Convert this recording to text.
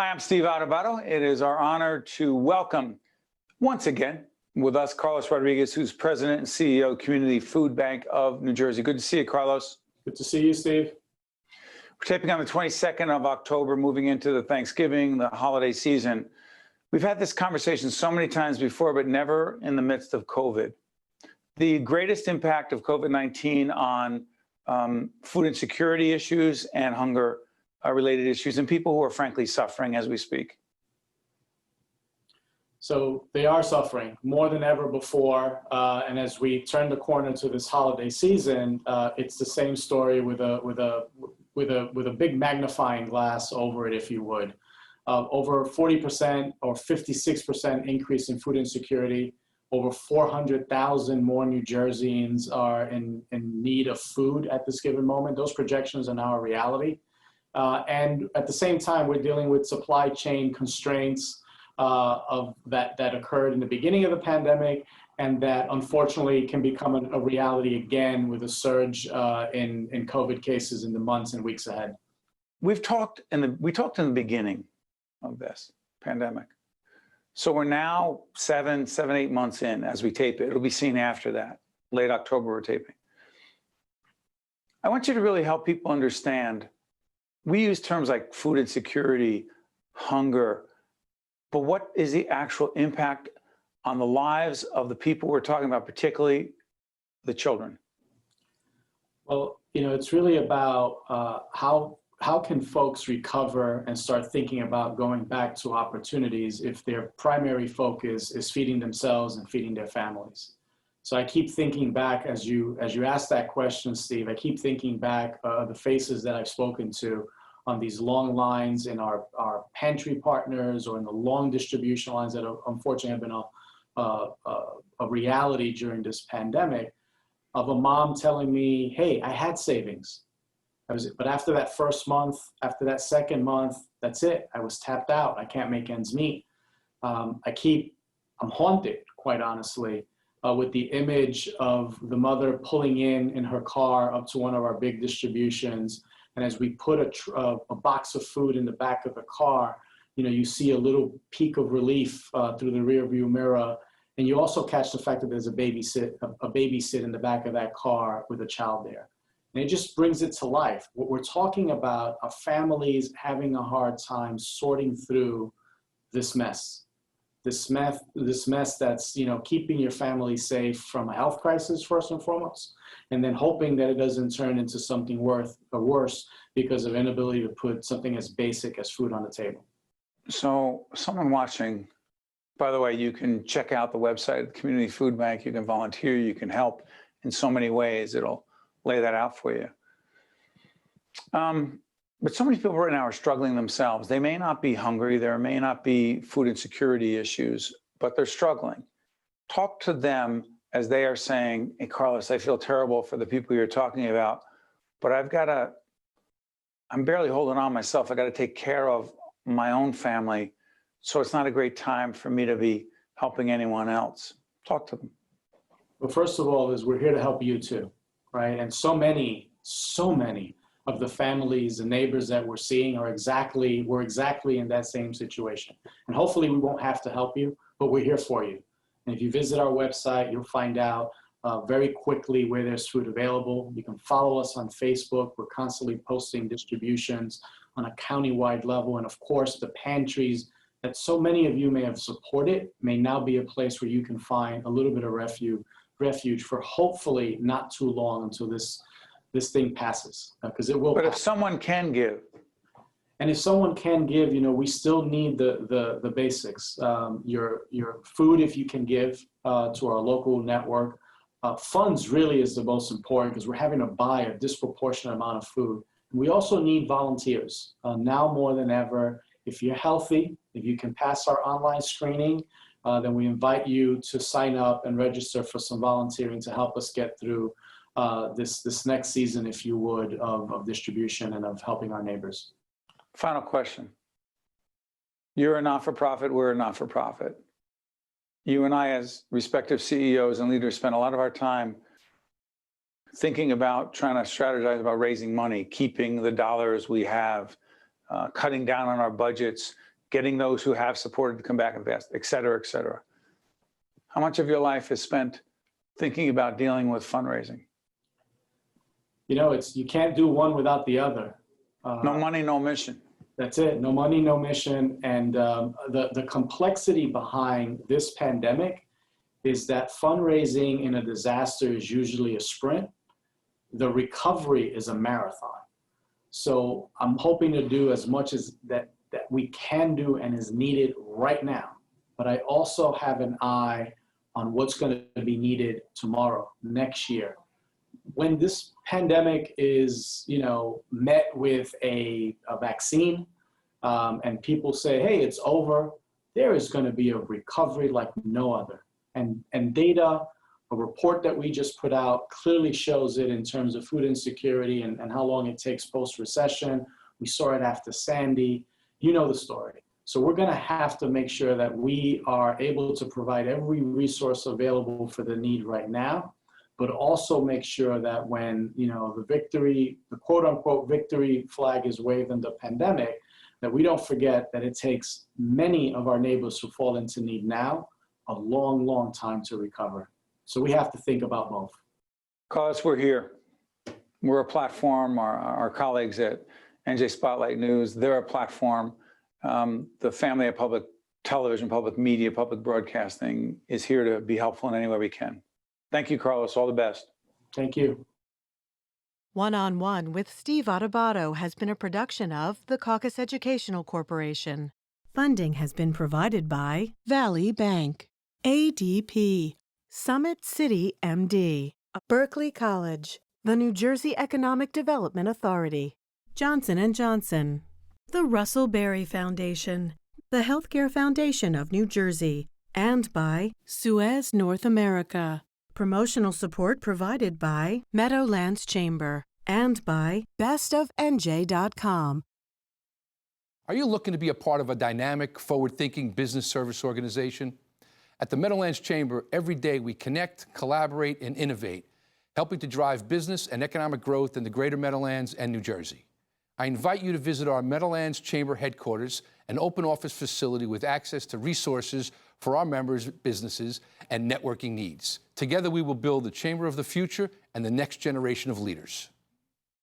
Hi, I'm Steve Adubato. It is our honor to welcome once again with us Carlos Rodriguez, who's President and CEO, Community Food Bank of New Jersey. Good to see you, Carlos. Good to see you, Steve. We're taping on the 22nd of October, moving into the Thanksgiving, the holiday season. We've had this conversation so many times before, but never in the midst of COVID. The greatest impact of COVID-19 on food insecurity issues and hunger related issues and people who are frankly suffering as we speak. So they are suffering more than ever before. And as we turn the corner to this holiday season, it's the same story with a big magnifying glass over it, if you would. Over 40% or 56% increase in food insecurity. Over 400,000 more New Jerseyans are in need of food at this given moment. Those projections are now a reality. And at the same time, we're dealing with supply chain constraints that occurred in the beginning of the pandemic, and that unfortunately can become a reality again with a surge in COVID cases in the months and weeks ahead. We talked in the beginning of this pandemic. So we're now 8 months in as we tape it. It'll be seen after that. Late October, we're taping. I want you to really help people understand. We use terms like food insecurity, hunger, but what is the actual impact on the lives of the people we're talking about, particularly the children? Well, it's really about how can folks recover and start thinking about going back to opportunities if their primary focus is feeding themselves and feeding their families. So I keep thinking back as you ask that question, Steve, I keep thinking back the faces that I've spoken to on these long lines in our pantry partners or in the long distribution lines that unfortunately have been a reality during this pandemic, of a mom telling me, hey, I had savings. But after that first month, after that second month, that's it. I was tapped out. I can't make ends meet. I'm haunted, quite honestly, with the image of the mother pulling in her car up to one of our big distributions. And as we put a box of food in the back of the car, you see a little peak of relief through the rearview mirror. And you also catch the fact that there's a baby sit in the back of that car with a child there. And it just brings it to life. What we're talking about are families having a hard time sorting through this mess. This mess that's keeping your family safe from a health crisis first and foremost, and then hoping that it doesn't turn into something worse because of inability to put something as basic as food on the table. So someone watching, by the way, you can check out the website of the Community Food Bank. You can volunteer. You can help in so many ways. It'll lay that out for you. But so many people right now are struggling themselves. They may not be hungry. There may not be food insecurity issues, but they're struggling. Talk to them as they are saying, hey, Carlos, I feel terrible for the people you're talking about, but I'm barely holding on myself. I got to take care of my own family. So it's not a great time for me to be helping anyone else. Talk to them. Well, first of all, we're here to help you too, right? And so many of the families and neighbors that we're seeing we're exactly in that same situation. And hopefully we won't have to help you, but we're here for you. And if you visit our website, you'll find out very quickly where there's food available. You can follow us on Facebook. We're constantly posting distributions on a countywide level. And of course, the pantries that so many of you may have supported may now be a place where you can find a little bit of refuge for hopefully not too long until this thing passes, because it will. But if someone can give. And if someone can give, we still need the basics. Your food, if you can give to our local network. Funds really is the most important because we're having to buy a disproportionate amount of food. And we also need volunteers. Now more than ever, if you're healthy, if you can pass our online screening, then we invite you to sign up and register for some volunteering to help us get through this next season, if you would, of distribution and of helping our neighbors. Final question. You're a not-for-profit, we're a not-for-profit. You and I, as respective CEOs and leaders, spend a lot of our time thinking about trying to strategize about raising money, keeping the dollars we have, cutting down on our budgets, getting those who have supported to come back and invest, et cetera, et cetera. How much of your life is spent thinking about dealing with fundraising? You know, you can't do one without the other. No money, no mission. That's it. No money, no mission. And the complexity behind this pandemic is that fundraising in a disaster is usually a sprint. The recovery is a marathon. So I'm hoping to do as much as that we can do and is needed right now. But I also have an eye on what's going to be needed tomorrow, next year. When this pandemic is, met with a vaccine, and people say, hey, it's over, there is going to be a recovery like no other. And data, a report that we just put out clearly shows it in terms of food insecurity and how long it takes post-recession. We saw it after Sandy. You know the story. So we're going to have to make sure that we are able to provide every resource available for the need right now, but also make sure that when, the quote unquote victory flag is waved in the pandemic, that we don't forget that it takes many of our neighbors who fall into need now a long, long time to recover. So we have to think about both. Carlos, we're here. We're a platform. Our colleagues at NJ Spotlight News, they're a platform. The family of public television, public media, public broadcasting is here to be helpful in any way we can. Thank you, Carlos. All the best. Thank you. One-on-One with Steve Adubato has been a production of the Caucus Educational Corporation. Funding has been provided by Valley Bank, ADP, Summit City MD, Berkeley College, the New Jersey Economic Development Authority, Johnson & Johnson, the Russell Berry Foundation, the Healthcare Foundation of New Jersey, and by Suez North America. Promotional support provided by Meadowlands Chamber and by bestofnj.com. Are you looking to be a part of a dynamic, forward-thinking business service organization? At the Meadowlands Chamber, every day we connect, collaborate, and innovate, helping to drive business and economic growth in the greater Meadowlands and New Jersey. I invite you to visit our Meadowlands Chamber headquarters, an open office facility with access to resources for our members' businesses and networking needs. Together we will build the Chamber of the future and the next generation of leaders.